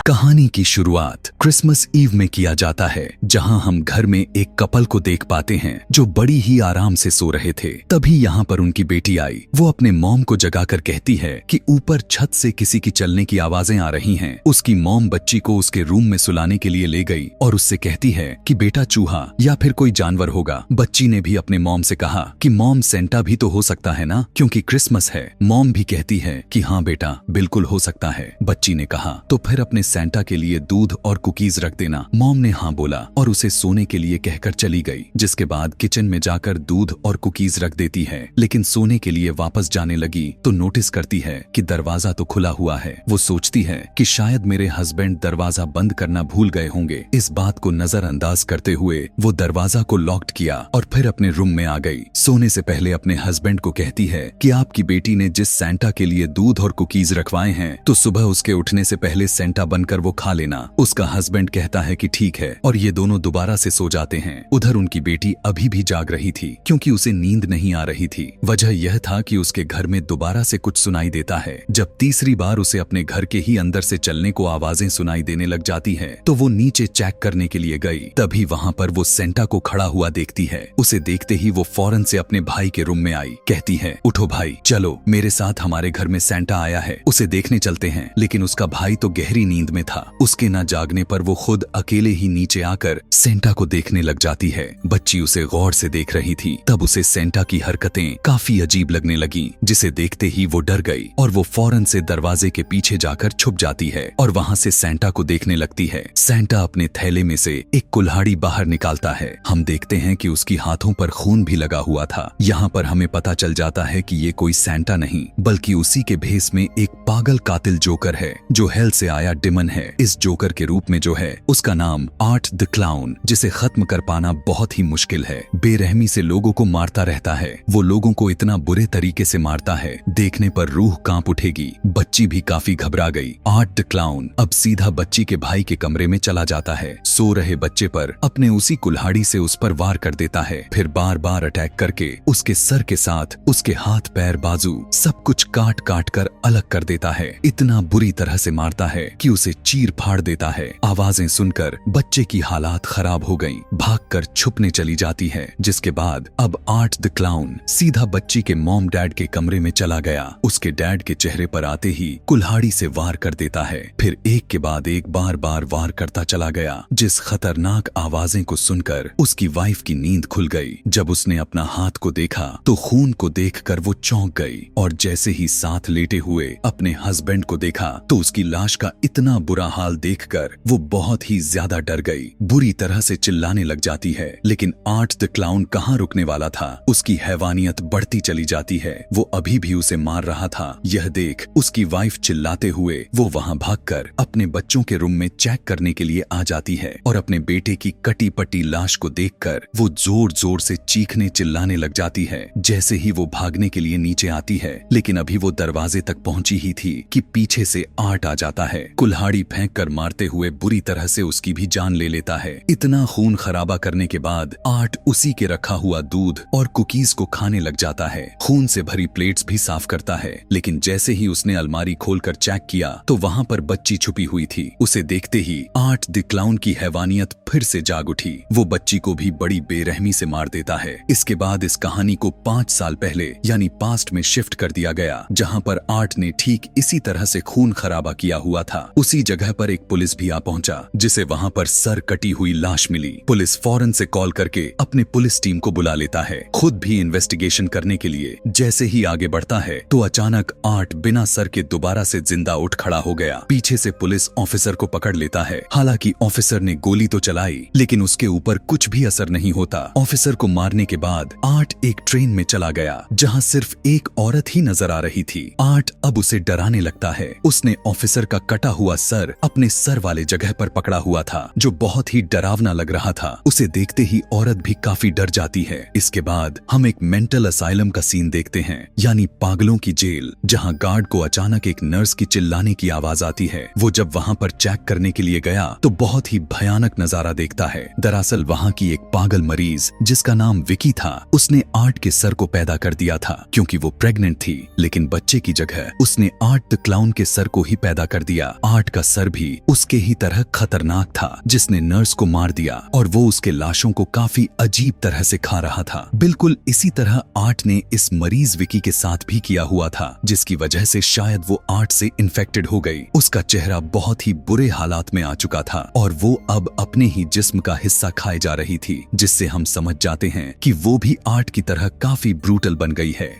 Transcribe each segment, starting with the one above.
कहानी की शुरुआत क्रिसमस ईव में किया जाता है, जहां हम घर में एक कपल को देख पाते हैं जो बड़ी ही आराम से सो रहे थे। तभी यहाँ पर उनकी बेटी आई। वो अपने मॉम को जगाकर कहती है कि ऊपर छत से किसी की चलने की आवाजें आ रही हैं। उसकी मॉम बच्ची को उसके रूम में सुलाने के लिए ले गई और उससे कहती है कि बेटा चूहा या फिर कोई जानवर होगा। बच्ची ने भी अपने मॉम से कहा कि मॉम सेंटा भी तो हो सकता है ना, क्योंकि क्रिसमस है। मॉम भी कहती है कि हाँ बेटा बिल्कुल हो सकता है। बच्ची ने कहा तो फिर अपने सेंटा के लिए दूध और कुकीज रख देना। मॉम ने हाँ बोला और उसे सोने के लिए कहकर चली गई, जिसके बाद किचन में जाकर दूध और कुकीज रख देती है। लेकिन सोने के लिए वापस जाने लगी तो नोटिस करती है कि दरवाजा तो खुला हुआ है। वो सोचती है कि शायद मेरे हस्बैंड दरवाजा बंद करना भूल गए होंगे। इस बात को नजरअंदाज करते हुए वो दरवाजा को लॉक्ड किया और फिर अपने रूम में आ गई। सोने से पहले अपने हस्बैंड को कहती है कि आपकी बेटी ने जिस सेंटा के लिए दूध और कुकीज रखवाए हैं तो सुबह उसके उठने से पहले सेंटा बनकर वो खा लेना। उसका हस्बैंड कहता है कि ठीक है और ये दोनों दोबारा से सो जाते हैं। उधर उनकी बेटी अभी भी जाग रही थी क्योंकि उसे नींद नहीं आ रही थी। वजह यह था कि उसके घर में दोबारा से कुछ सुनाई देता है। जब तीसरी बार उसे अपने घर के ही अंदर से चलने को आवाजें सुनाई देने लग जाती है तो वो नीचे चेक करने के लिए गई। तभी वहाँ पर वो सेंटा को खड़ा हुआ देखती है। उसे देखते ही वो फौरन से अपने भाई के रूम में आई। कहती है उठो भाई, चलो मेरे साथ हमारे घर में सेंटा आया है, उसे देखने चलते हैं। लेकिन उसका भाई तो गहरी नींद में था। उसके न जागने पर वो खुद अकेले ही नीचे आकर सेंटा को देखने लग जाती है। बच्ची उसे गौर से देख रही थी। तब उसे सेंटा की हरकतें काफी अजीब लगने लगी, जिसे देखते ही वो डर गई और वो फौरन से दरवाजे के पीछे जाकर छुप जाती है और वहाँ से सेंटा को देखने लगती है। सेंटा अपने थैले में से एक कुल्हाड़ी बाहर निकालता है। हम देखते हैं कि उसकी हाथों पर खून भी लगा हुआ था। यहाँ पर हमें पता चल जाता है कि ये कोई सेंटा नहीं बल्कि उसी के भेस में एक पागल कातिल जोकर है जो हेल से आया डिमन है। इस जोकर के रूप में जो है उसका नाम आर्ट द क्लाउन, जिसे खत्म कर पाना बहुत ही मुश्किल है। बेरहमी से लोगों को मारता रहता है। वो लोगों को इतना बुरे तरीके से मारता है, देखने पर रूह कांप उठेगी। बच्ची भी काफी घबरा गई। आर्ट द क्लाउन अब सीधा बच्ची के भाई के कमरे में चला जाता है। सो रहे बच्चे पर अपने उसी कुल्हाड़ी से उस पर वार कर देता है। फिर बार बार अटैक करके उसके सर के साथ उसके हाथ पैर बाजू सब कुछ काट काट कर अलग कर देता है। इतना बुरी तरह से मारता है कि उसे चीर फाड़ देता है। आवाजें सुनकर बच्चे की हालात खराब हो गई। भागकर छुपने चली जाती है। जिसके बाद अब आर्ट द क्लाउन सीधा बच्ची के मॉम डैड के कमरे में चला गया। उसके डैड के चेहरे पर आते ही कुल्हाड़ी से वार कर देता है। फिर एक के बाद एक बार बार वार करता चला गया। जिस खतरनाक आवाजें को सुनकर उसकी वाइफ की नींद खुल गई। जब उसने अपना हाथ को देखा तो खून को देखकर वो चौंक गई और जैसे ही साथ लेटे हुए अपने हस्बैंड को देखा तो उसकी लाश का इतना बुरा हाल देखकर वो बहुत ही ज्यादा डर गई। बुरी तरह से चिल्लाने लग जाती है। लेकिन आर्ट द क्लाउन कहाँ रुकने वाला था। उसकी हैवानियत बढ़ती चली जाती है। वो अभी भी उसे मार रहा था। यह देख उसकी वाइफ चिल्लाते हुए वो वहाँ भागकर अपने बच्चों के रूम में चेक करने के लिए आ जाती है और अपने बेटे की कटी पटी लाश को देखकर वो जोर जोर से चीखने चिल्लाने लग जाती है। जैसे ही वो भागने के लिए नीचे आती है, लेकिन अभी वो दरवाजे तक पहुंची ही थी कि पीछे से आर्ट आ जाता है। कुल्हाड़ी फेंक कर मारते हुए बुरी तरह से उसकी भी जान ले लेता है। इतना खून खराबा करने के बाद आर्ट उसी के रखा हुआ दूध और कुकीज को खाने लग जाता है। खून से भरी प्लेट्स भी साफ करता है। लेकिन जैसे ही उसने अलमारी खोलकर चेक किया तो वहाँ पर बच्ची छुपी हुई थी। उसे देखते ही आर्ट द क्लाउन की हैवानियत फिर से जाग उठी। वो बच्ची को भी बड़ी बेरहमी से मार देता है। इसके बाद इस कहानी को 5 साल पहले यानी पास्ट में शिफ्ट कर दिया गया, जहाँ पर आर्ट ने ठीक इसी तरह से खून खराबा किया हुआ था। उसी जगह पर एक पुलिस भी आ पहुंचा, जिसे वहाँ पर सर कटी हुई लाश मिली। पुलिस फौरन से कॉल करके अपने पुलिस टीम को बुला लेता है, खुद भी इन्वेस्टिगेशन करने के लिए। जैसे ही आगे बढ़ता है तो अचानक आर्ट बिना सर के दोबारा से जिंदा उठ खड़ा हो गया। पीछे से पुलिस ऑफिसर को पकड़ लेता है। हालांकि ऑफिसर ने गोली तो चलाई लेकिन उसके ऊपर कुछ भी असर नहीं होता। ऑफिसर को मारने के बाद आर्ट एक ट्रेन में चला गया जहाँ सिर्फ एक औरत ही नजर आ रही थी। आर्ट अब उसे डराने लगता है। उसने ऑफिसर का कटा हुआ सर अपने सर वाले जगह पर पकड़ा हुआ था, जो बहुत ही डरावना लग रहा था। उसे देखते ही औरत भी काफी डर जाती है। इसके बाद हम एक मेंटल असाइलम का सीन देखते हैं, यानी पागलों की जेल, जहाँ गार्ड को अचानक एक नर्स की चिल्लाने की आवाज आती है। वो जब वहाँ पर चेक करने के लिए गया तो बहुत ही भयानक नजारा देखता है। दरअसल वहाँ की एक पागल मरीज जिसका नाम विकी था, उसने आर्ट के सर को पैदा कर दिया था क्योंकि वो प्रेग्नेंट थी। लेकिन बच्चे की जगह उसने आर्ट द क्लाउन के सर को ही पैदा कर दिया। आर्ट का सर भी उसके ही तरह खतरनाक था, जिसने नर्स को मार दिया और वो उसके लाशों को काफी अजीब तरह से खा रहा था। बिल्कुल इसी तरह आर्ट ने इस मरीज विकी के साथ भी किया हुआ था, जिसकी वजह से शायद वो आर्ट से इन्फेक्टेड हो गई। उसका चेहरा बहुत ही बुरे हालात में आ चुका था और वो अब अपने ही जिस्म का हिस्सा खाए जा रही थी, जिससे हम समझ जाते हैं कि वो भी आर्ट की तरह काफी ब्रूटल बन गई है।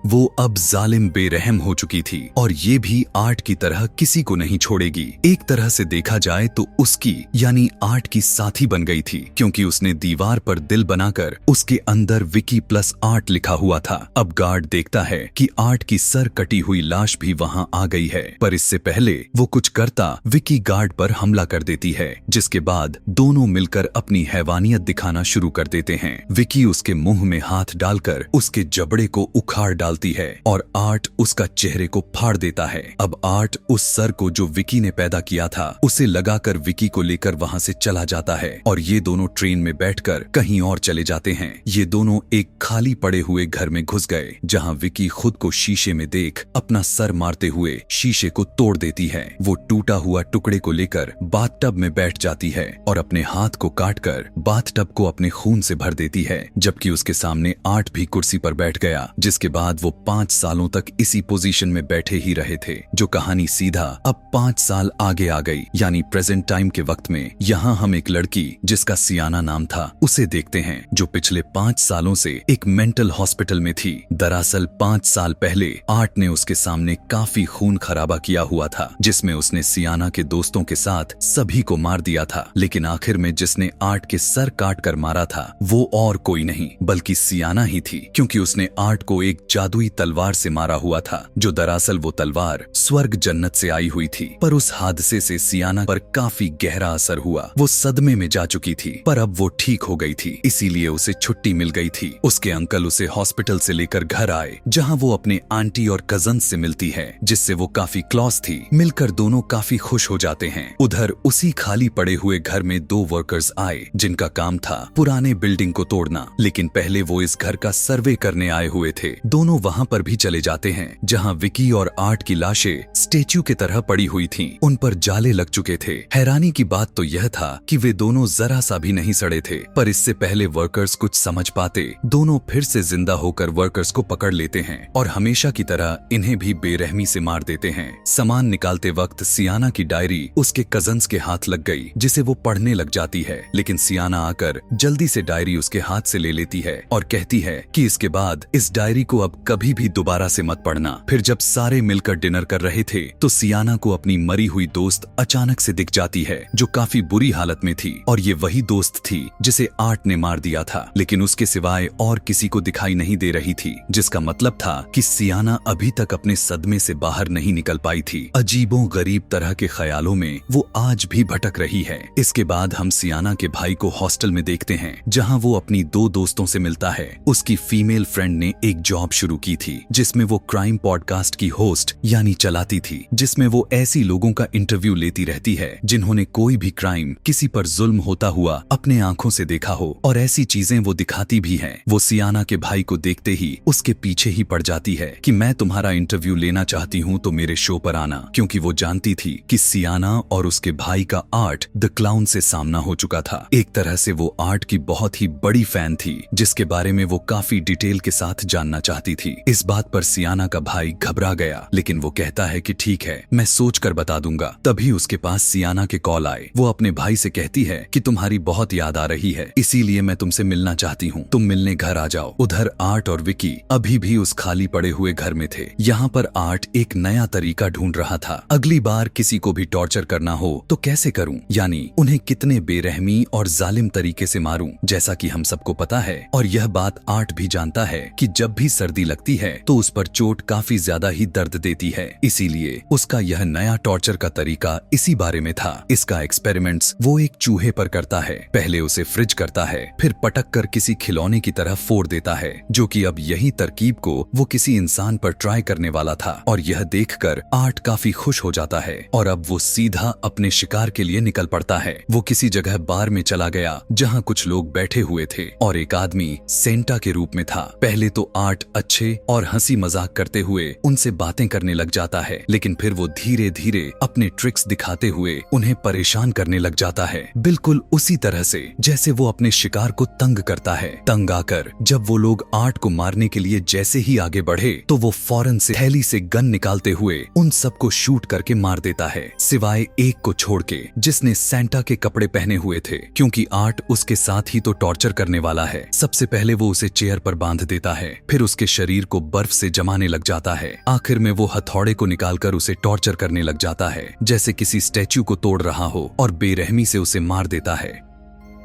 वो अब जालिम बेरहम हो चुकी थी और ये भी आर्ट की तरह किसी को नहीं छोड़ेगी। एक तरह से देखा जाए तो उसकी यानी आर्ट की साथी बन गई थी, क्योंकि उसने दीवार पर दिल बनाकर उसके अंदर विकी प्लस आर्ट लिखा हुआ था। अब गार्ड देखता है कि आर्ट की सर कटी हुई लाश भी वहां आ गई है, पर इससे पहले वो कुछ करता विकी गार्ड पर हमला कर देती है, जिसके बाद दोनों मिलकर अपनी हैवानियत दिखाना शुरू कर देते हैं। विकी उसके मुंह में हाथ डालकर उसके जबड़े को उखाड़ डालती है और आर्ट उसका चेहरे को फाड़ देता है। अब आर्ट उस सर को जो विकी ने पैदा किया था उसे लगाकर विकी को लेकर वहां से चला जाता है और ये दोनों ट्रेन में बैठकर कहीं और चले जाते हैं। ये दोनों एक खाली पड़े हुए घर में घुस गए, जहां विकी खुद को शीशे में देख अपना सर मारते हुए शीशे को तोड़ देती है। वो टूटा हुआ टुकड़े को लेकर बाथटब में बैठ जाती है और अपने हाथ को काटकर बाथटब को अपने खून से भर देती है, जबकि उसके सामने आर्ट भी कुर्सी पर बैठ गया, जिसके बाद वो 5 सालों तक इसी पोजीशन में बैठे ही रहे थे। जो कहानी सीधा अब 5 साल आगे आ गई, यानी प्रेजेंट टाइम के वक्त में। यहाँ हम एक लड़की जिसका सियाना नाम था उसे देखते हैं, जो पिछले 5 सालों से एक मेंटल हॉस्पिटल में थी। दरअसल 5 साल पहले आर्ट ने उसके सामने काफी खून खराबा किया हुआ था, जिसमें उसने सियाना के दोस्तों के साथ सभी को मार दिया था। लेकिन आखिर में जिसने आर्ट के सर काट कर मारा था वो और कोई नहीं बल्कि सियाना ही थी, क्योंकि उसने आर्ट को एक जादुई तलवार से मारा हुआ था, जो दरअसल वो तलवार स्वर्ग जन्नत से आई हुई थी। पर उस हादसे से सियाना पर काफी गहरा असर हुआ। वो सदमे में जा चुकी थी, पर अब वो ठीक हो गई थी, इसीलिए उसे छुट्टी मिल गई थी। उसके अंकल उसे हॉस्पिटल से लेकर घर आए, जहां वो अपने आंटी और कजन से मिलती है, जिससे वो काफी क्लोज थी। मिलकर दोनों काफी खुश हो जाते हैं। उधर उसी खाली पड़े हुए घर में 2 वर्कर्स आए, जिनका काम था पुराने बिल्डिंग को तोड़ना। लेकिन पहले वो इस घर का सर्वे करने आए हुए थे। दोनों वहां पर भी चले जाते हैं, जहां विकी और आर्ट की लाशें स्टेच्यू की तरह पड़ी हुई थीं। उन पर जाले लग चुके थे। हैरानी की बात तो यह था कि वे दोनों जरा सा भी नहीं सड़े थे, पर इससे पहले वर्कर्स कुछ समझ पाते, दोनों फिर से जिंदा होकर वर्कर्स को पकड़ लेते हैं और हमेशा की तरह इन्हें भी बेरहमी से मार देते हैं। सामान निकालते वक्त सियाना की डायरी उसके कजन्स के हाथ लग गई, जिसे वो पढ़ने लग जाती है। लेकिन सियाना आकर जल्दी से डायरी उसके हाथ से ले लेती है और कहती है कि इसके बाद इस डायरी को अब कभी भी दोबारा से मत पढ़ना। फिर जब सारे मिलकर डिनर कर रहे थे तो सियाना को अपनी मरी हुई दोस्त अचानक से दिख जाती है, जो काफी बुरी हालत में थी, और ये वही दोस्त थी जिसे आर्ट ने मार दिया था। लेकिन उसके सिवाय और किसी को दिखाई नहीं दे रही थी, जिसका मतलब था कि सियाना अभी तक अपने सदमे से बाहर नहीं निकल पाई थी। अजीबो गरीब तरह के ख्यालों में वो आज भी भटक रही है। इसके बाद हम सियाना के भाई को हॉस्टल में देखते हैं, जहाँ वो अपनी 2 दोस्तों से मिलता है। उसकी फीमेल फ्रेंड ने एक जॉब शुरू की थी, जिसमें वो क्राइम पॉडकास्ट की होस्ट यानी चलाती थी, जिसमें वो ऐसी लोगों का इंटरव्यू लेती रहती है जिन्होंने कोई भी क्राइम, किसी पर जुल्म होता हुआ अपने आंखों से देखा हो, और ऐसी चीजें वो दिखाती भी है। वो सियाना के भाई को देखते ही उसके पीछे ही पड़ जाती है कि मैं तुम्हारा इंटरव्यू लेना चाहती हूँ तो मेरे शो पर आना, क्योंकि वो जानती थी कि सियाना और उसके भाई का आर्ट द क्लाउन से सामना हो चुका था। एक तरह से वो आर्ट की बहुत ही बड़ी फैन थी, जिसके बारे में वो काफी डिटेल के साथ जानना चाहती थी। इस बात पर सियाना का भाई घबरा गया, लेकिन वो कहता है कि ठीक है, मैं सोच कर बता दूंगा। तभी उसके पास सियाना के कॉल आए। वो अपने भाई से कहती है कि तुम्हारी बहुत याद आ रही है, इसीलिए मैं तुमसे मिलना चाहती हूँ, तुम मिलने घर आ जाओ। उधर आर्ट और विकी अभी भी उस खाली पड़े हुए घर में थे। यहाँ पर आर्ट एक नया तरीका ढूंढ रहा था। अगली बार किसी को भी टॉर्चर करना हो तो कैसे करूं, यानी उन्हें कितने बेरहमी और जालिम तरीके से मारूं, जैसा कि हम सबको पता है। और यह बात आर्ट भी जानता है कि जब भी सर्दी लगती है तो उस पर चोट काफी ज्यादा ही दर्द देती है, इसीलिए उसका यह नया टॉर्चर का तरीका इसी बारे में था। इसका एक्सपेरिमेंट्स वो एक चूहे पर करता है। पहले उसे फ्रिज करता है, फिर पटक कर किसी खिलौने की तरह फोड़ देता है, जो कि अब यही तरकीब को वो किसी इंसान पर ट्राई करने वाला था। और यह देखकर आर्ट काफी खुश हो जाता है और अब वो सीधा अपने शिकार के लिए निकल पड़ता है। वो किसी जगह बार में चला गया जहाँ कुछ लोग बैठे हुए थे और एक आदमी सेंटा के रूप में था। पहले तो आर्ट अच्छे और हंसी मजाक करते हुए उनसे बातें करने लग जाता है, लेकिन फिर वो धीरे धीरे अपने ट्रिक्स दिखाते हुए उन्हें परेशान करने लग जाता है, बिल्कुल उसी तरह से जैसे वो अपने शिकार को तंग करता है। तंग आकर जब वो लोग आर्ट को मारने के लिए जैसे ही आगे बढ़े तो वो फौरन से थैली से गन निकालते हुए उन सबको शूट करके मार देता है, सिवाय एक को छोड़ के जिसने सैंटा के कपड़े पहने हुए थे, क्योंकि आर्ट उसके साथ ही तो टॉर्चर करने वाला है। सबसे पहले वो उसे चेयर पर बांध देता है, फिर उसके शरीर को बर्फ से जमाने लग जाता है। आखिर में वो हथौड़े को निकालकर उसे टॉर्चर करने लग जाता है, जैसे किसी स्टैच्यू को तोड़ रहा हो, और बेरहमी से उसे मार देता है।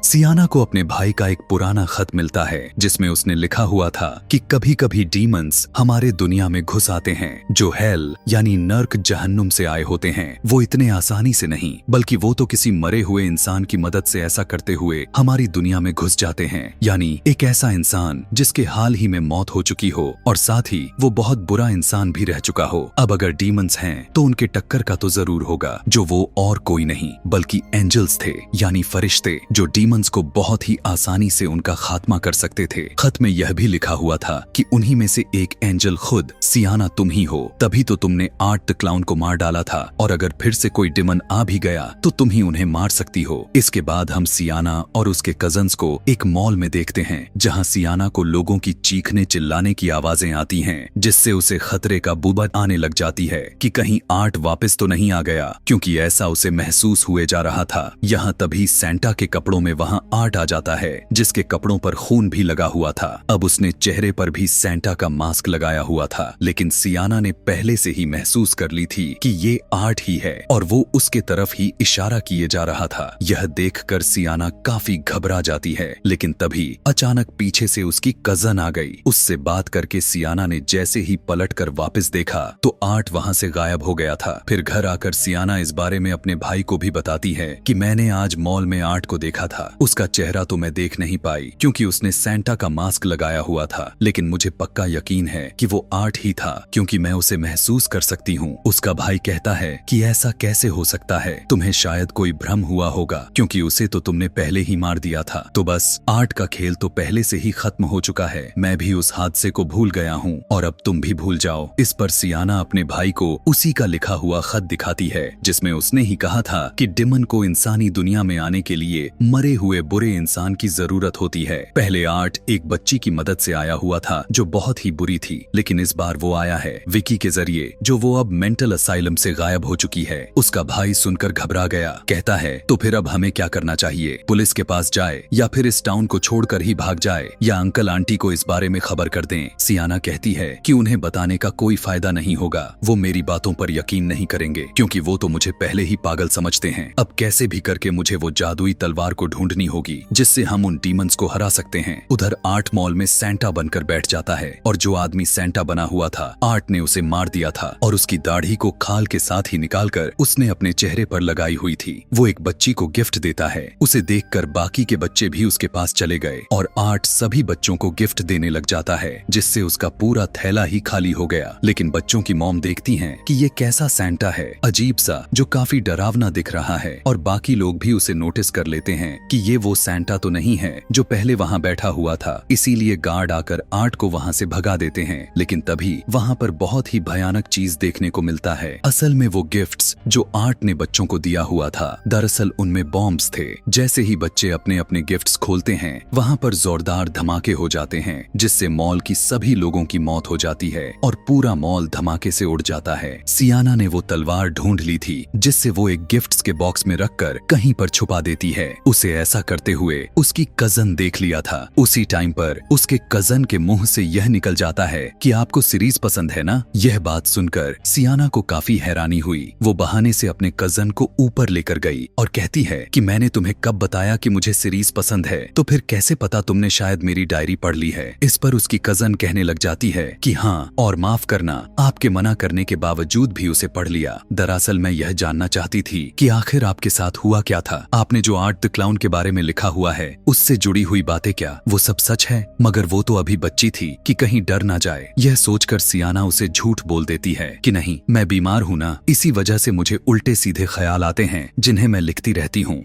सियाना को अपने भाई का एक पुराना खत मिलता है जिसमें उसने लिखा हुआ था कि कभी कभी डीमंस हमारे दुनिया में घुस आते हैं, जो हेल यानी नर्क जहन्नुम से आए होते हैं। वो इतने आसानी से नहीं, बल्कि वो तो किसी मरे हुए इंसान की मदद से ऐसा करते हुए हमारी दुनिया में घुस जाते हैं, यानी एक ऐसा इंसान जिसके हाल ही में मौत हो चुकी हो और साथ ही वो बहुत बुरा इंसान भी रह चुका हो। अब अगर डीमंस हैं तो उनके टक्कर का तो जरूर होगा, जो वो और कोई नहीं बल्कि एंजल्स थे, यानी फरिश्ते, जो डीमंस को बहुत ही आसानी से उनका खात्मा कर सकते थे। खत में यह भी लिखा हुआ था कि उन्हीं में से एक एंजल खुद सियाना तुम ही हो, तभी तो तुमने आर्ट द क्लाउन को मार डाला था, और अगर फिर से कोई डिमन आ भी गया तो तुम ही उन्हें मार सकती हो। इसके बाद हम सियाना और उसके कजन्स को एक मॉल में देखते हैं, जहां सियाना को लोगों की चीखने चिल्लाने की आवाजें आती हैं, जिससे उसे खतरे का बुबा आने लग जाती है कि कहीं आर्ट वापस तो नहीं आ गया, क्योंकि ऐसा उसे महसूस हुए जा रहा था। यहाँ तभी सैंटा के कपड़ों में वहां आर्ट आ जाता है, जिसके कपड़ों पर खून भी लगा हुआ था। अब उसने चेहरे पर भी सैंटा का मास्क लगाया हुआ था, लेकिन सियाना ने पहले से ही महसूस कर ली थी कि ये आर्ट ही है और वो उसके तरफ ही इशारा किए जा रहा था। यह देखकर सियाना काफी घबरा जाती है, लेकिन तभी अचानक पीछे से उसकी कजन आ गई। उससे बात करके सियाना ने जैसे ही पलटकर वापस देखा तो आर्ट वहां से गायब हो गया था। फिर घर आकर सियाना इस बारे में अपने भाई को भी बताती है कि मैंने आज मॉल में आर्ट को देखा था। उसका चेहरा तो मैं देख नहीं पाई क्योंकि उसने सैंटा का मास्क लगाया हुआ था, लेकिन मुझे पक्का यकीन है कि वो आर्ट ही था, क्योंकि मैं उसे महसूस कर सकती हूँ। उसका भाई कहता है कि ऐसा कैसे हो सकता है, तुम्हें शायद कोई भ्रम हुआ होगा, क्योंकि उसे तो तुमने पहले ही मार दिया था। तो बस आर्ट का खेल तो पहले से ही खत्म हो चुका है। मैं भी उस हादसे को भूल गया हूँ और अब तुम भी भूल जाओ। इस पर सियाना अपने भाई को उसी का लिखा हुआ खत दिखाती है, जिसमें उसने ही कहा था कि डिमन को इंसानी दुनिया में आने के लिए मरे हुए बुरे इंसान की जरूरत होती है। पहले आर्ट एक बच्ची की मदद से आया हुआ था जो बहुत ही बुरी थी, लेकिन इस बार वो आया है विकी के जरिए, जो वो अब मेंटल असाइलम से गायब हो चुकी है। उसका भाई सुनकर घबरा गया, कहता है तो फिर अब हमें क्या करना चाहिए? पुलिस के पास जाए या फिर इस टाउन को छोड़कर ही भाग जाए, या अंकल आंटी को इस बारे में खबर कर दें? सियाना कहती है कि उन्हें बताने का कोई फायदा नहीं होगा, वो मेरी बातों पर यकीन नहीं करेंगे, क्योंकि वो तो मुझे पहले ही पागल समझते हैं। अब कैसे भी करके मुझे वो जादुई तलवार को ढूंढनी होगी जिससे हम उन डीमंस को हरा सकते हैं। उधर आर्ट मॉल में सैंटा बनकर बैठ जाता है, और जो आदमी सैंटा बना हुआ था आर्ट ने उसे मार दिया था, और उसकी दाढ़ी को खाल के साथ ही निकालकर उसने अपने चेहरे पर लगाई हुई थी। वो एक बच्ची को गिफ्ट देता है। उसे देखकर बाकी के बच्चे भी उसके पास चले गए और आर्ट सभी बच्चों को गिफ्ट देने लग जाता है, जिससे उसका पूरा थैला ही खाली हो गया। लेकिन बच्चों की मॉम देखती हैं कि ये कैसा सैंटा है, अजीब सा, जो काफी डरावना दिख रहा है, और बाकी लोग भी उसे नोटिस कर लेते हैं कि ये वो सैंटा तो नहीं है जो पहले वहां बैठा हुआ था। इसीलिए गार्ड आकर आर्ट को वहां से भगा देते हैं। लेकिन तभी वहां पर बहुत ही भयानक चीज देखने को मिलता है। असल में वो गिफ्ट्स जो आर्ट ने बच्चों को दिया हुआ था, दरअसल उनमें बॉम्ब्स थे। जैसे ही बच्चे अपने अपने गिफ्ट्स खोलते हैं, वहां पर जोरदार धमाके हो जाते हैं, जिससे मॉल की सभी लोगों की मौत हो जाती है और पूरा मॉल धमाके से उड़ जाता है। सियाना ने वो तलवार ढूंढ ली थी, जिससे वो एक गिफ्ट्स के बॉक्स में रखकर कहीं पर छुपा देती है। उसे ऐसा करते हुए उसकी कजन देख लिया था। उसी टाइम पर उसके कजन के मुंह से यह निकल जाता है कि आपको सीरीज पसंद है ना? यह बात सुनकर सियाना को काफी हैरानी हुई। वो बहाने से अपने कजन को ऊपर लेकर गई और कहती है कि मैंने तुम्हें कब बताया कि मुझे सीरीज पसंद है? तो फिर कैसे पता तुमने शायद मेरी डायरी पढ़ ली है? इस पर उसकी कजन कहने लग जाती है कि हाँ, और माफ करना, आपके मना करने के बावजूद भी उसे पढ़ लिया। दरअसल मैं यह जानना चाहती थी कि आखिर आपके साथ हुआ क्या था। आपने जो आर्ट द क्लाउन के बारे में लिखा हुआ है, उससे जुड़ी हुई बातें क्या वो सब सच है? मगर वो तो अभी बच्ची थी कि कहीं डर ना जाए। यह सोचकर सियाना उसे झूठ बोल देती है कि नहीं, मैं बीमार हूँ ना, इसी वजह से मुझे उल्टे सीधे ख्याल आते हैं जिन्हें मैं लिखती रहती हूँ।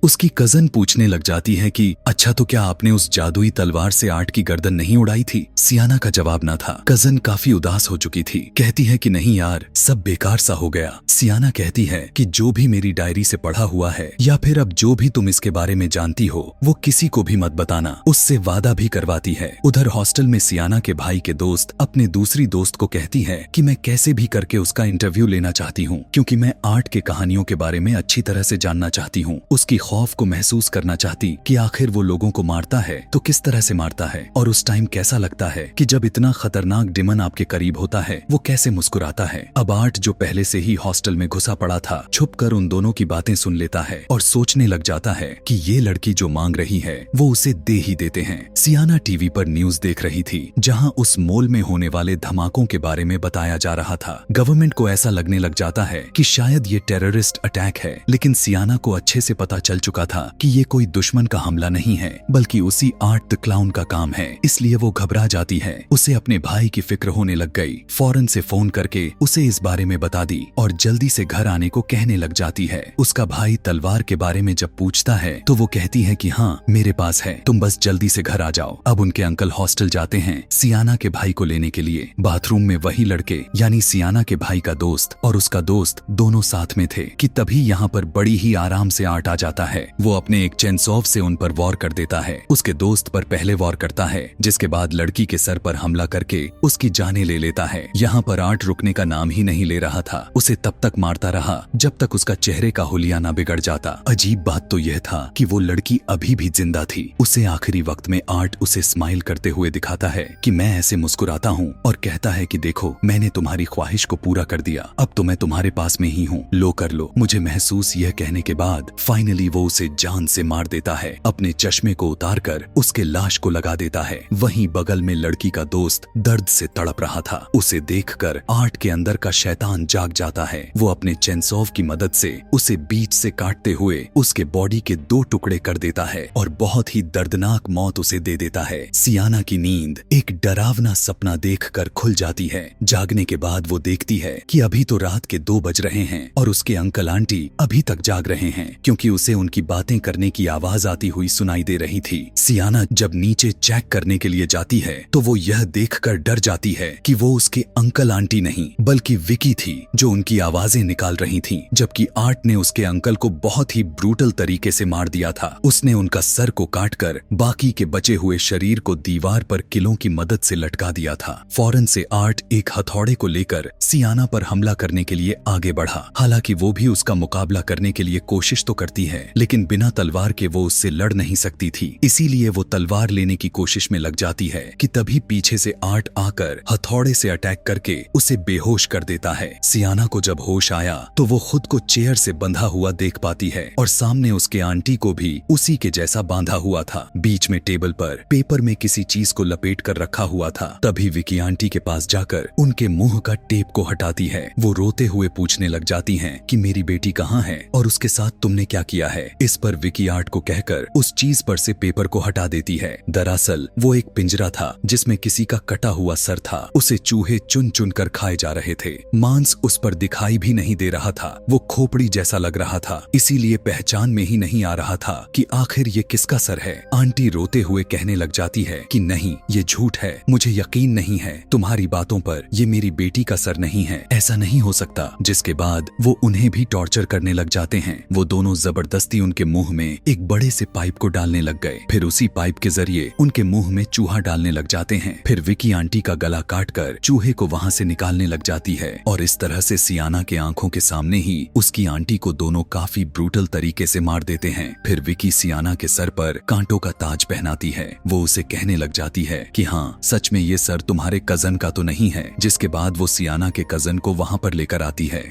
उसकी कजन पूछने लग जाती है कि अच्छा तो क्या आपने उस जादुई तलवार से आर्ट की गर्दन नहीं उड़ाई थी? सियाना का जवाब न था। कजन काफी उदास हो चुकी थी। कहती है कि नहीं यार, सब बेकार सा हो गया। सियाना कहती है कि जो भी मेरी डायरी से पढ़ा हुआ है या फिर अब जो भी तुम इसके बारे में जानती हो वो किसी को भी मत बताना। उससे वादा भी करवाती है। उधर हॉस्टल में सियाना के भाई के दोस्त अपने दूसरी दोस्त को कहती है कि मैं कैसे भी करके उसका इंटरव्यू लेना चाहती हूँ, क्योंकि मैं आर्ट के कहानियों के बारे में अच्छी तरह से जानना चाहती हूँ। उसकी खौफ को महसूस करना चाहती कि आखिर वो लोगों को मारता है तो किस तरह से मारता है, और उस टाइम कैसा लगता है कि जब इतना खतरनाक डिमन आपके करीब होता है वो कैसे मुस्कुराता है। अब आर्ट जो पहले से ही हॉस्टल में घुसा पड़ा था, छुपकर उन दोनों की बातें सुन लेता है और सोचने लग जाता है कि ये लड़की जो मांग रही है वो उसे दे ही देते हैं। सियाना टीवी पर न्यूज देख रही थी जहां उस मॉल में होने वाले धमाकों के बारे में बताया जा रहा था। गवर्नमेंट को ऐसा लगने लग जाता है कि शायद ये टेररिस्ट अटैक है, लेकिन सियाना को अच्छे से पता चल चुका था कि ये कोई दुश्मन का हमला नहीं है बल्कि उसी आर्ट द क्लाउन का काम है। इसलिए वो घबरा जाती है। उसे अपने भाई की फिक्र होने लग गई। फौरन से फोन करके उसे इस बारे में बता दी और जल्दी से घर आने को कहने लग जाती है। उसका भाई तलवार के बारे में जब पूछता है तो वो कहती है कि हाँ मेरे पास है, तुम बस जल्दी से घर आ जाओ। अब उनके अंकल हॉस्टल जाते हैं सियाना के भाई को लेने के लिए। बाथरूम में वही लड़के यानी सियाना के भाई का दोस्त और उसका दोस्त दोनों साथ में थे कि तभी यहाँ पर बड़ी ही आराम से आर्ट आ जाता है। वो अपने एक चेनसॉव से उन पर वॉर कर देता है। उसके दोस्त पर पहले वॉर करता है, जिसके बाद लड़की के सर पर हमला करके उसकी जाने ले लेता है। यहाँ पर आर्ट रुकने का नाम ही नहीं ले रहा था। उसे तब तक मारता रहा जब तक उसका चेहरे का हुलिया ना बिगड़ जाता। अजीब बात तो यह था कि वो लड़की अभी भी जिंदा थी। उसे आखिरी वक्त में आर्ट उसे स्माइल करते हुए दिखाता है कि मैं ऐसे मुस्कुराता हूँ और कहता है कि देखो मैंने तुम्हारी ख्वाहिश को पूरा कर दिया, अब तो मैं तुम्हारे पास में ही हूँ, लो कर लो मुझे महसूस। यह कहने के बाद फाइनली वो उसे जान से मार देता है। अपने चश्मे को उतार कर उसके लाश को लगा देता है। वहीं बगल में लड़की का दोस्त दर्द से तड़प रहा था। उसे देखकर आर्ट के अंदर का शैतान जाग जाता है। वो अपने चेनसॉव की मदद से उसे बीच से काटते हुए उसके बॉडी के 2 टुकड़े कर देता है और बहुत ही दर्दनाक मौत उसे दे देता है। सियाना की नींद एक डरावना सपना देखकर खुल जाती है। जागने के बाद वो देखती है कि अभी तो रात के 2 बज रहे हैं और उसके अंकल आंटी अभी तक जाग रहे हैं, क्योंकि उसे उनकी बातें करने की आवाज आती हुई सुनाई दे रही थी। सियाना जब नीचे चेक करने के लिए जाती है तो वो यह देखकर डर जाती है कि वो उसके अंकल आंटी नहीं बल्कि विकी थी जो उनकी आवाजें निकाल रही थी, जबकि आर्ट ने उसके अंकल को बहुत ही ब्रूटल तरीके से मार दिया था। उसने उनका सर को काटकर बाकी के बचे हुए शरीर को दीवार पर किलों की मदद से लटका दिया था। फौरन से आर्ट एक हथौड़े को लेकर सियाना पर हमला करने के लिए आगे बढ़ा। हालांकि वो भी उसका मुकाबला करने के लिए कोशिश तो करती है, लेकिन बिना तलवार के वो उससे लड़ नहीं सकती थी। इसीलिए वो तलवार लेने की कोशिश में लग जाती है कि तभी पीछे से आर्ट आकर हथौड़े से अटैक करके उसे बेहोश कर देता है। सियाना को जब होश आया तो वो खुद को चेयर से बंधा हुआ देख पाती है और सामने उसके आंटी को भी उसी के जैसा बांधा हुआ था। बीच में टेबल पर पेपर में किसी चीज को लपेट कर रखा हुआ था। तभी विकी आंटी के पास जाकर उनके मुंह का टेप को हटाती है। वो रोते हुए पूछने लग जाती हैं कि मेरी बेटी कहाँ है और उसके साथ तुमने क्या किया है। इस पर विकी आर्ट को कहकर उस चीज पर से पेपर को हटा देती है। दरअसल वो एक पिंजरा था जिसमें किसी का कटा हुआ सर था। उसे चूहे चुन चुन कर खाए जा रहे थे। मांस उस पर दिखाई भी नहीं दे रहा था। वो खोपड़ी जैसा लग रहा था, इसीलिए पहचान में ही नहीं आ रहा था कि आखिर ये किसका सर है। आंटी रोते हुए कहने लग जाती है कि नहीं ये झूठ है, मुझे यकीन नहीं है तुम्हारी बातों पर, ये मेरी बेटी का सर नहीं है, ऐसा नहीं हो सकता। जिसके बाद वो उन्हें भी टॉर्चर करने लग जाते हैं। वो दोनों जबरदस्ती उनके मुंह में एक बड़े से पाइप को डालने लग गए। फिर उसी पाइप के जरिए उनके मुंह में चूहा डालने लग जाते हैं। फिर विकी आंटी का गला काटकर चूहे को वहां से निकालने लग जाती है और इस तरह से सियाना के आंखों के सामने ही उसकी आंटी को दोनों काफी ब्रूटल तरीके से मार देते हैं। फिर विकी सियाना के सर पर कांटों का ताज पहनाती है। वो उसे कहने लग जाती है कि हाँ सच में ये सर तुम्हारे कजन का तो नहीं है। जिसके बाद वो सियाना के कजन को वहां पर लेकर आती है।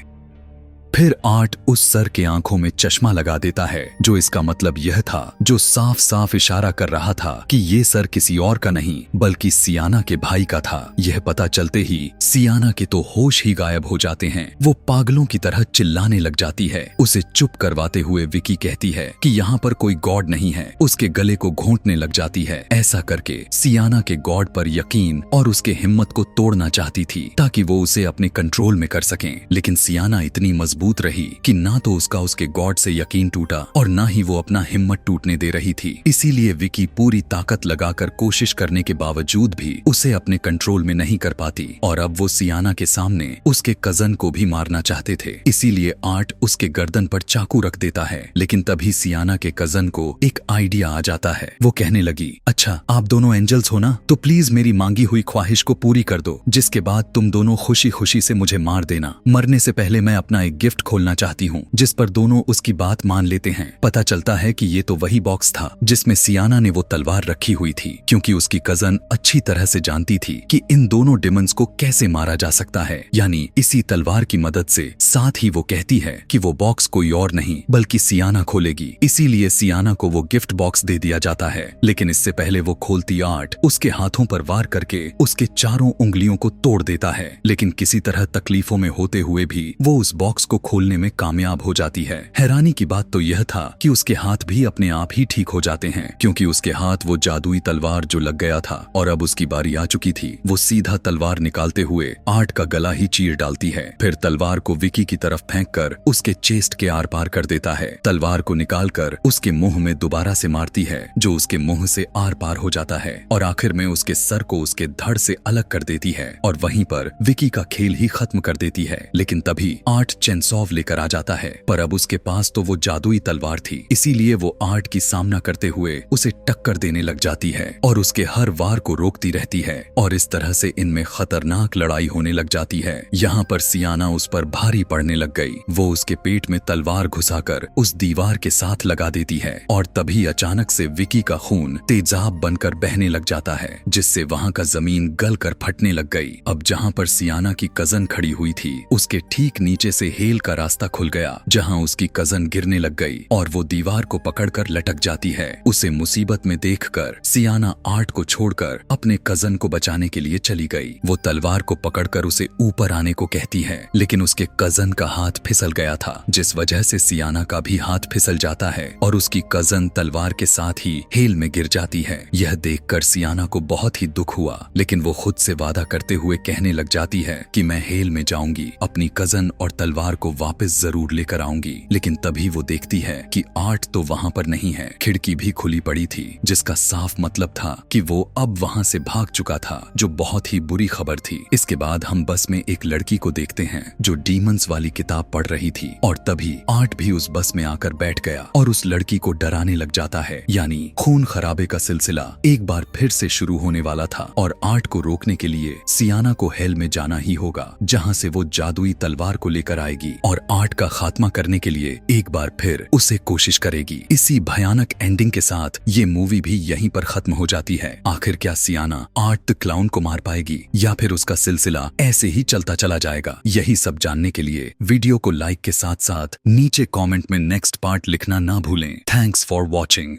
फिर आर्ट उस सर के आंखों में चश्मा लगा देता है, जो इसका मतलब यह था, जो साफ साफ इशारा कर रहा था कि ये सर किसी और का नहीं बल्कि सियाना के भाई का था। यह पता चलते ही सियाना के तो होश ही गायब हो जाते हैं। वो पागलों की तरह चिल्लाने लग जाती है। उसे चुप करवाते हुए विकी कहती है कि यहाँ पर कोई गॉड नहीं है। उसके गले को घोंटने लग जाती है। ऐसा करके सियाना के गॉड पर यकीन और उसके हिम्मत को तोड़ना चाहती थी ताकि वो उसे अपने कंट्रोल में कर सकें, लेकिन सियाना इतनी मजबूत मजबूत रही कि ना तो उसके गॉड से यकीन टूटा और ना ही वो अपना हिम्मत टूटने दे रही थी। इसीलिए विकी पूरी ताकत लगाकर कोशिश करने के बावजूद भी उसे अपने कंट्रोल में नहीं कर पाती और अब वो सियाना के सामने उसके कजन को भी मारना चाहते थे। इसीलिए आर्ट उसके गर्दन पर चाकू रख देता है, लेकिन तभी सियाना के कजन को एक आइडिया आ जाता है। वो कहने लगी, अच्छा आप दोनों एंजल्स हो ना, तो प्लीज मेरी मांगी हुई ख्वाहिश को पूरी कर दो, जिसके बाद तुम दोनों खुशी खुशी से मुझे मार देना। मरने से पहले मैं अपना एक गिफ्ट खोलना चाहती हूँ। जिस पर दोनों उसकी बात मान लेते हैं। पता चलता है कि ये तो वही बॉक्स था जिसमें सियाना ने वो तलवार रखी हुई थी, क्योंकि उसकी कजन अच्छी तरह से जानती थी कि इन दोनों डिमंस को कैसे मारा जा सकता है, यानी इसी तलवार की मदद से। साथ ही वो कहती है कि वो बॉक्स कोई और नहीं बल्कि सियाना खोलेगी। इसीलिए सियाना को वो गिफ्ट बॉक्स दे दिया जाता है, लेकिन इससे पहले वो खोलती आर्ट उसके हाथों पर वार करके उसके चारों उंगलियों को तोड़ देता है। लेकिन किसी तरह तकलीफों में होते हुए भी वो उस बॉक्स को खोलने में कामयाब हो जाती है। हैरानी की बात तो यह था कि उसके हाथ भी अपने आप ही ठीक हो जाते हैं, क्योंकि उसके हाथ वो जादुई तलवार जो लग गया था और अब उसकी बारी आ चुकी थी। वो सीधा तलवार निकालते हुए आर्ट का गला ही चीर डालती है, फिर तलवार को विकी की तरफ फेंककर उसके चेस्ट के आर पार कर देता है। तलवार को निकालकर उसके मुंह में दोबारा से मारती है, जो उसके मुंह से आर पार हो जाता है और आखिर में उसके सर को उसके धड़ से अलग कर देती है और वहीं पर विकी का खेल ही खत्म कर देती है। लेकिन तभी आर्ट चेनसॉव लेकर आ जाता है, पर अब उसके पास तो वो जादुई तलवार थी, इसीलिए वो आर्ट की सामना करते हुए उसे टक्कर देने लग जाती है और उसके हर वार को रोकती रहती है और इस तरह से इनमें खतरनाक लड़ाई होने लग जाती है। यहाँ पर सियाना उस पर भारी पड़ने लग गई। वो उसके पेट में तलवार घुसाकर उस दीवार के साथ लगा देती है और तभी अचानक से विकी का खून तेजाब बनकर बहने लग जाता है, जिससे वहाँ का जमीन गल कर फटने लग गई। अब जहाँ पर सियाना की कजन खड़ी हुई थी, उसके ठीक नीचे से हेल का रास्ता खुल गया, जहाँ उसकी कजन गिरने लग गई और वो दीवार को पकड़कर लटक जाती है। उसे मुसीबत में देखकर सियाना आर्ट को छोड़कर अपने कजन को बचाने के लिए चली गई। वो तलवार को पकड़कर उसे ऊपर आने को कहती है, लेकिन उसके कजन का हाथ फिसल गया था, जिस वजह से सियाना का भी हाथ फिसल जाता है और उसकी कजन तलवार के साथ ही हेल में गिर जाती है। यह देखकर सियाना को बहुत ही दुख हुआ, लेकिन वो खुद से वादा करते हुए कहने लग जाती है कि मैं हेल में जाऊंगी, अपनी कजन और तलवार को वापस जरूर लेकर आऊंगी। लेकिन तभी वो देखती है कि आर्ट तो वहाँ पर नहीं है। खिड़की भी खुली पड़ी थी, जिसका साफ मतलब था कि वो अब वहाँ से भाग चुका था, जो बहुत ही बुरी खबर थी। इसके बाद हम बस में एक लड़की को देखते हैं जो डीमंस वाली किताब पढ़ रही थी और तभी आर्ट भी उस बस में आकर बैठ गया और उस लड़की को डराने लग जाता है, यानी खून खराबे का सिलसिला एक बार फिर से शुरू होने वाला था और आर्ट को रोकने के लिए सियाना को हेल में जाना ही होगा, जहाँ से वो जादुई तलवार को लेकर आएगी और आर्ट का खात्मा करने के लिए एक बार फिर उसे कोशिश करेगी। इसी भयानक एंडिंग के साथ ये मूवी भी यहीं पर खत्म हो जाती है। आखिर क्या सियाना आर्ट द क्लाउन को मार पाएगी या फिर उसका सिलसिला ऐसे ही चलता चला जाएगा? यही सब जानने के लिए वीडियो को लाइक के साथ साथ नीचे कमेंट में नेक्स्ट पार्ट लिखना ना भूलें। Thanks for watching.